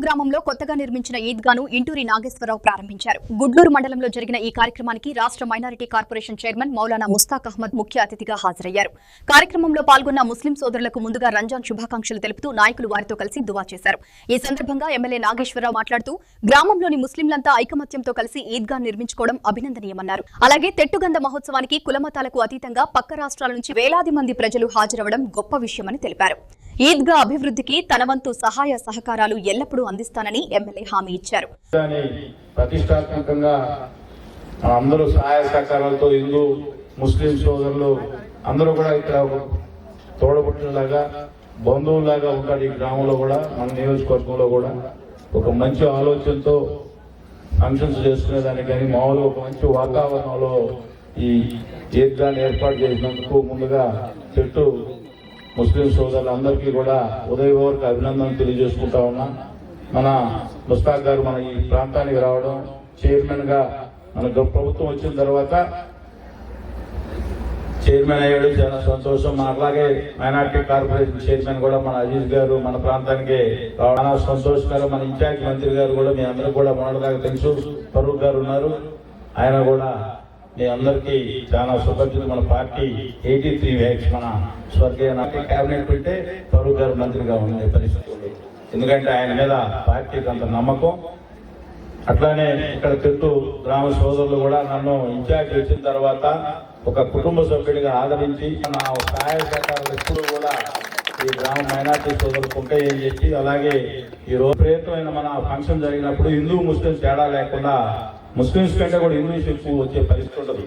గ్రామంలో కొత్తగా నిర్మించిన ఈద్గాను ఇంటూరి నాగేశ్వరరావు ప్రారంభించారు. గుడ్లూరు మండలంలో జరిగిన ఈ కార్యక్రమానికి రాష్ట్ర minority corporation chairman Maulana Mushtaq Ahmed ముఖ్య అతిథిగా హాజరయ్యారు. కార్యక్రమంలో పాల్గొన్న ముస్లిం సోదరులకు ముందుగా రంజాన్ శుభాకాంక్షలు తెలుపుతూ నాయకులు వారితో కలిసి దువా చేశారు. ఈ సందర్భంగా ఎమ్మెల్యే నాగేశ్వరరావు మాట్లాడుతూ గ్రామంలోని ముస్లింలంతా ఐకమత్యంతో కలిసి ఈద్గా నిర్మించుకోవడం అభినందనీయమన్నారు. అలాగే తెట్టుగంద మహోత్సవానికి కులమతాలకు అతీతంగా పక్క రాష్ట్రాల నుంచి వేలాది మంది ప్రజలు హాజరవడం గొప్ప విషయమని తెలిపారు. ఈద్గా అభివృద్ధికి తన వంతు సహాయ సహకారాలు ఎల్లప్పుడూ అందిస్తానని ఎమ్మెల్యే హామీ ఇచ్చారు. ప్రతిష్టాత్మకంగా అందరూ సహాయ సహకారాలతో హిందూ ముస్లిం సోదరులు అందరూ కూడా ఇక్కడ తోడబుట్టులాగా బంధువులాగా ఉంటారు. ఈ గ్రామంలో కూడా మన నియోజకవర్గంలో కూడా ఒక మంచి ఆలోచనతో ఫంక్షన్స్ చేసుకునేదానికి కానీ మామూలుగా ఒక మంచి వాతావరణంలో ఈ ఈద్గాను ఏర్పాటు చేసినందుకు ముందుగా చెట్టు ముస్లిం సోదరులందరికీ కూడా ఉదయవరకు అభినందనలు తెలియజేసుకుంటా ఉన్నా. మన ముస్తాక్ గారు మన ఈ ప్రాంతానికి రావడం, చైర్మన్ గా మన ప్రభుత్వం వచ్చిన తర్వాత చైర్మన్ అయ్యాడు, చాలా సంతోషం. మన అలాగే మైనార్టీ కార్పొరేషన్ చైర్మన్ కూడా మన అజీజ్ గారు మన ప్రాంతానికి రావడం చాలా సంతోషకరం. మన ఇన్ఛార్జ్ మంత్రి గారు కూడా మీ అందరూ కూడా మొన్నటిదాకా తెలుసు, ఫరూక్ గారు ఉన్నారు, ఆయన కూడా మీ అందరికీ చాలా సుపరిచితులు. మన పార్టీ 83 వ్యాక్స్ మన స్వర్గీయ కేబినెట్ పెడితే ఫరూక్ గారు మంత్రిగా ఉండే పరిస్థితులు, ఎందుకంటే ఆయన మీద పార్టీకి అంత నమ్మకం. అట్లానే ఇక్కడ చెట్టు గ్రామ సోదరులు కూడా నన్ను ఇన్ఛార్జ్ వచ్చిన తర్వాత ఒక కుటుంబ సభ్యుడిగా ఆదరించి నా సహాయ సహకారాలు ఎప్పుడు కూడా ఈ గ్రామ మైనార్టీ సోదరులకు ఉంటాయని చెప్పి, అలాగే ఈ రోజు ప్రయత్నమైన మన ఫంక్షన్ జరిగినప్పుడు హిందూ ముస్లిం తేడా లేకుండా ముస్లింస్ కంటే కూడా హిందూస్ ఎక్కువ వచ్చే పరిస్థితి ఉండదు.